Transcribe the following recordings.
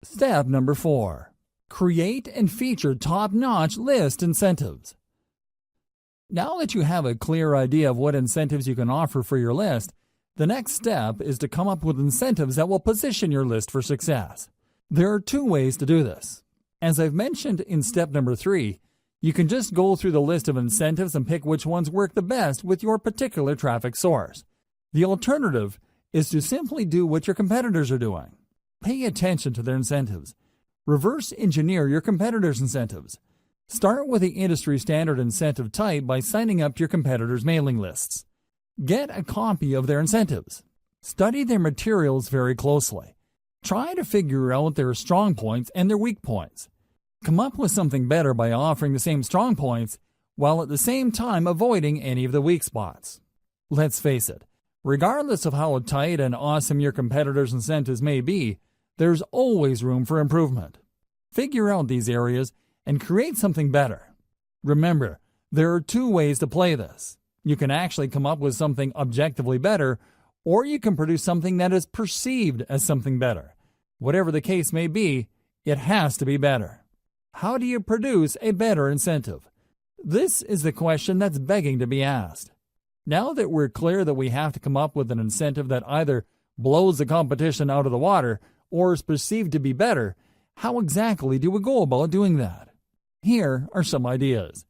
Step number 4. Create and feature top-notch list incentives. Now that you have a clear idea of what incentives you can offer for your list, the next step is to come up with incentives that will position your list for success. There are 2 ways to do this. As I've mentioned in step number 3, you can just go through the list of incentives and pick which ones work the best with your particular traffic source. The alternative is to simply do what your competitors are doing. Pay attention to their incentives. Reverse engineer your competitors' incentives. Start with the industry standard incentive type by signing up to your competitors' mailing lists. Get a copy of their incentives. Study their materials very closely. Try to figure out their strong points and their weak points. Come up with something better by offering the same strong points while at the same time avoiding any of the weak spots. Let's face it, regardless of how tight and awesome your competitors' incentives may be, there's always room for improvement. Figure out these areas and create something better. Remember, there are 2 ways to play this. You can actually come up with something objectively better, or you can produce something that is perceived as something better. Whatever the case may be, it has to be better. How do you produce a better incentive? This is the question that's begging to be asked. Now that we're clear that we have to come up with an incentive that either blows the competition out of the water or is perceived to be better, how exactly do we go about doing that? Here are some ideas.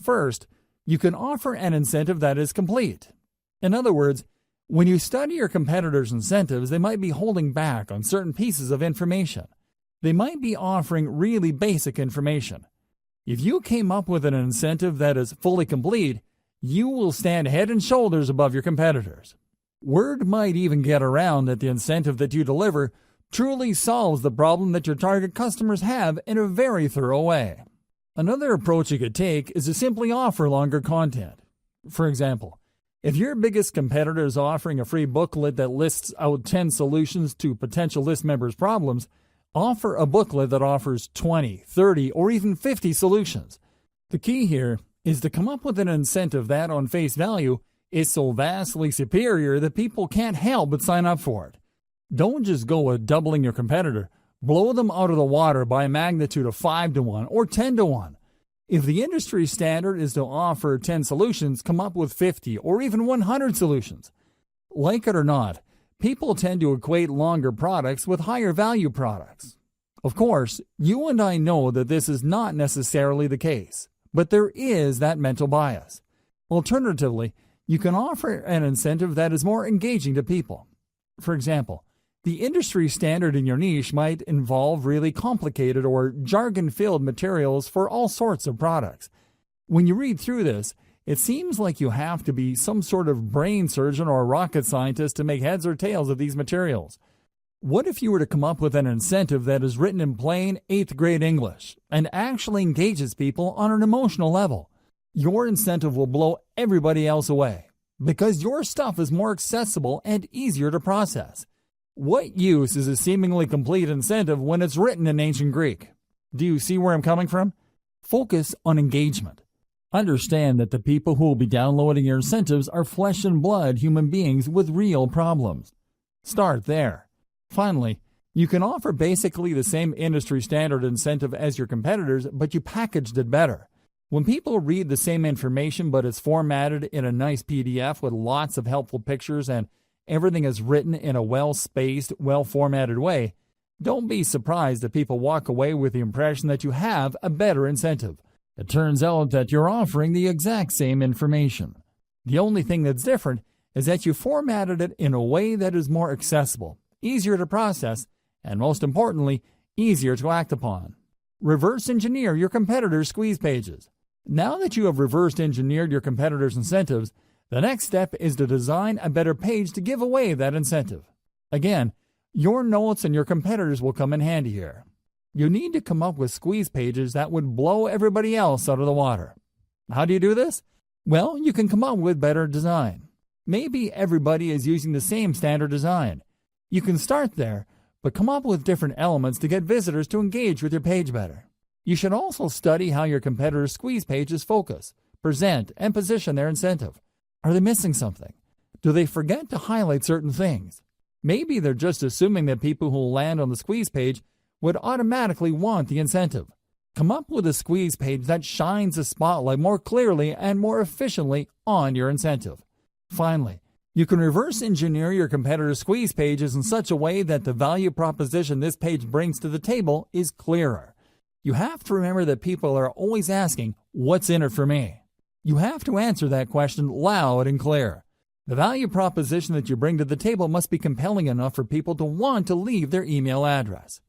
First, you can offer an incentive that is complete. In other words, when you study your competitors' incentives, they might be holding back on certain pieces of information. They might be offering really basic information. If you came up with an incentive that is fully complete, you will stand head and shoulders above your competitors. Word might even get around that the incentive that you deliver truly solves the problem that your target customers have in a very thorough way. Another approach you could take is to simply offer longer content. For example, if your biggest competitor is offering a free booklet that lists out 10 solutions to potential list members' problems, offer a booklet that offers 20, 30, or even 50 solutions. The key here is to come up with an incentive that, on face value, is so vastly superior that people can't help but sign up for it. Don't just go with doubling your competitor. Blow them out of the water by a magnitude of 5 to 1 or 10 to 1. If the industry standard is to offer 10 solutions, come up with 50 or even 100 solutions. Like it or not, people tend to equate longer products with higher value products. Of course, you and I know that this is not necessarily the case, but there is that mental bias. Alternatively, you can offer an incentive that is more engaging to people. For example, the industry standard in your niche might involve really complicated or jargon-filled materials for all sorts of products. When you read through this, it seems like you have to be some sort of brain surgeon or a rocket scientist to make heads or tails of these materials. What if you were to come up with an incentive that is written in plain 8th grade English and actually engages people on an emotional level? Your incentive will blow everybody else away because your stuff is more accessible and easier to process. What use is a seemingly complete incentive when it's written in ancient Greek? Do you see where I'm coming from? Focus on engagement. Understand that the people who will be downloading your incentives are flesh and blood human beings with real problems. Start there. Finally, you can offer basically the same industry standard incentive as your competitors, but you packaged it better. When people read the same information but it's formatted in a nice PDF with lots of helpful pictures and everything is written in a well-spaced, well-formatted way, don't be surprised if people walk away with the impression that you have a better incentive. It turns out that you're offering the exact same information. The only thing that's different is that you formatted it in a way that is more accessible, easier to process, and most importantly, easier to act upon. Reverse engineer your competitors' squeeze pages. Now that you have reverse engineered your competitors' incentives, the next step is to design a better page to give away that incentive. Again, your notes and your competitors will come in handy here. You need to come up with squeeze pages that would blow everybody else out of the water. How do you do this? Well, you can come up with better design. Maybe everybody is using the same standard design. You can start there, but come up with different elements to get visitors to engage with your page better. You should also study how your competitors' squeeze pages focus, present, and position their incentive. Are they missing something? Do they forget to highlight certain things? Maybe they're just assuming that people who will land on the squeeze page would automatically want the incentive. Come up with a squeeze page that shines the spotlight more clearly and more efficiently on your incentive. Finally, you can reverse engineer your competitor squeeze pages in such a way that the value proposition this page brings to the table is clearer. You have to remember that people are always asking, "What's in it for me?" You have to answer that question loud and clear. The value proposition that you bring to the table must be compelling enough for people to want to leave their email address.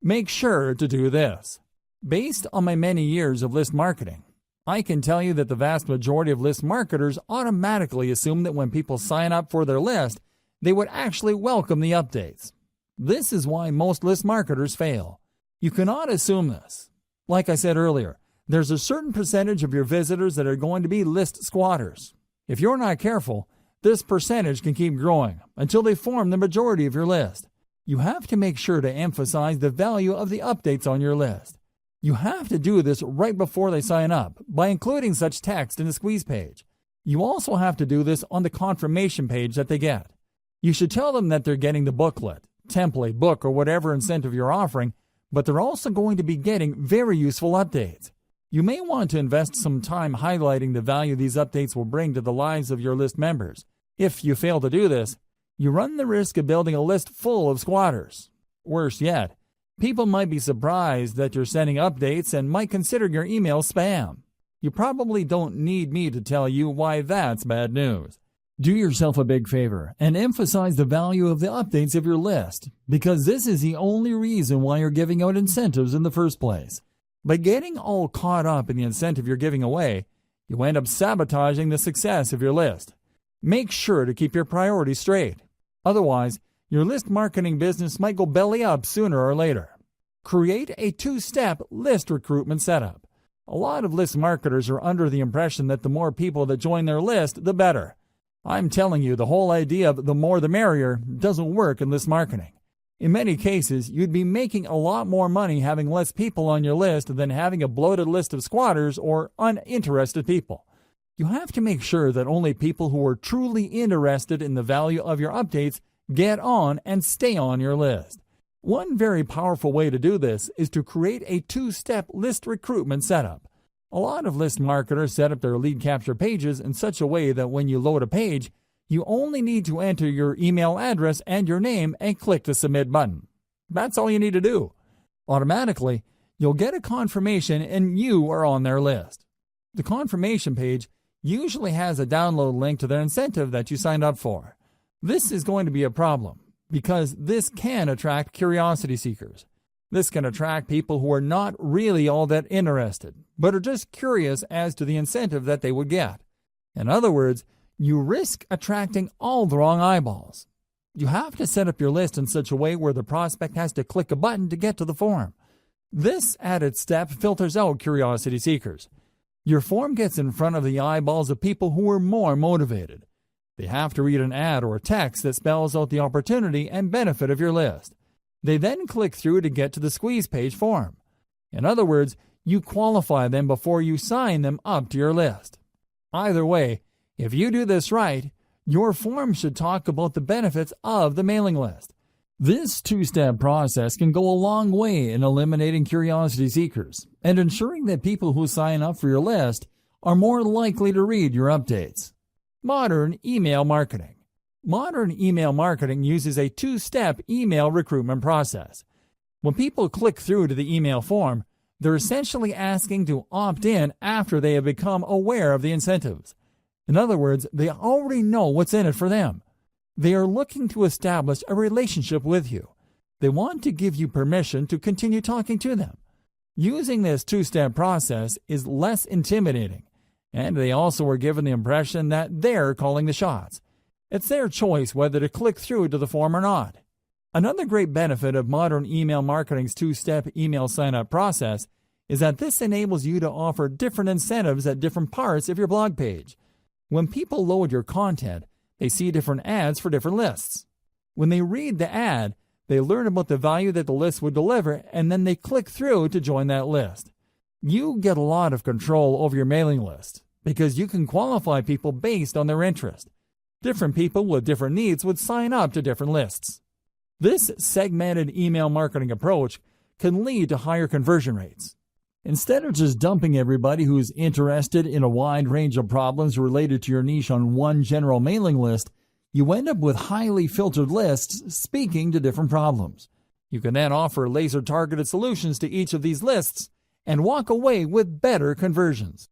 Make sure to do this. Based on my many years of list marketing, I can tell you that the vast majority of list marketers automatically assume that when people sign up for their list, they would actually welcome the updates. This is why most list marketers fail. You cannot assume this. Like I said earlier, there's a certain percentage of your visitors that are going to be list squatters. If you're not careful, this percentage can keep growing until they form the majority of your list. You have to make sure to emphasize the value of the updates on your list. You have to do this right before they sign up by including such text in the squeeze page. You also have to do this on the confirmation page that they get. You should tell them that they're getting the booklet, template, book, or whatever incentive you're offering, but they're also going to be getting very useful updates. You may want to invest some time highlighting the value these updates will bring to the lives of your list members. If you fail to do this, you run the risk of building a list full of squatters. Worse yet, people might be surprised that you're sending updates and might consider your email spam. You probably don't need me to tell you why that's bad news. Do yourself a big favor and emphasize the value of the updates of your list, because this is the only reason why you're giving out incentives in the first place. By getting all caught up in the incentive you're giving away, you end up sabotaging the success of your list. Make sure to keep your priorities straight. Otherwise, your list marketing business might go belly up sooner or later. Create a two-step list recruitment setup. A lot of list marketers are under the impression that the more people that join their list, the better. I'm telling you, the whole idea of the more the merrier doesn't work in list marketing. In many cases, you'd be making a lot more money having less people on your list than having a bloated list of squatters or uninterested people. You have to make sure that only people who are truly interested in the value of your updates get on and stay on your list. One very powerful way to do this is to create a two-step list recruitment setup. A lot of list marketers set up their lead capture pages in such a way that when you load a page, you only need to enter your email address and your name and click the submit button. That's all you need to do. Automatically, you'll get a confirmation and you are on their list. The confirmation page usually has a download link to their incentive that you signed up for. This is going to be a problem because this can attract curiosity seekers. This can attract people who are not really all that interested, but are just curious as to the incentive that they would get. In other words, you risk attracting all the wrong eyeballs. You have to set up your list in such a way where the prospect has to click a button to get to the form. This added step filters out curiosity seekers. Your form gets in front of the eyeballs of people who are more motivated. They have to read an ad or a text that spells out the opportunity and benefit of your list. They then click through to get to the squeeze page form. In other words, you qualify them before you sign them up to your list. Either way, if you do this right, your form should talk about the benefits of the mailing list. This two-step process can go a long way in eliminating curiosity seekers and ensuring that people who sign up for your list are more likely to read your updates. Modern email marketing. Modern email marketing uses a two-step email recruitment process. When people click through to the email form, they're essentially asking to opt in after they have become aware of the incentives. In other words, they already know what's in it for them. They are looking to establish a relationship with you. They want to give you permission to continue talking to them. Using this two-step process is less intimidating, and they also are given the impression that they're calling the shots. It's their choice whether to click through to the form or not. Another great benefit of modern email marketing's two-step email sign-up process is that this enables you to offer different incentives at different parts of your blog page. When people load your content, they see different ads for different lists. When they read the ad, they learn about the value that the list would deliver, and then they click through to join that list. You get a lot of control over your mailing list because you can qualify people based on their interest. Different people with different needs would sign up to different lists. This segmented email marketing approach can lead to higher conversion rates. Instead of just dumping everybody who's interested in a wide range of problems related to your niche on one general mailing list, you end up with highly filtered lists speaking to different problems. You can then offer laser-targeted solutions to each of these lists and walk away with better conversions.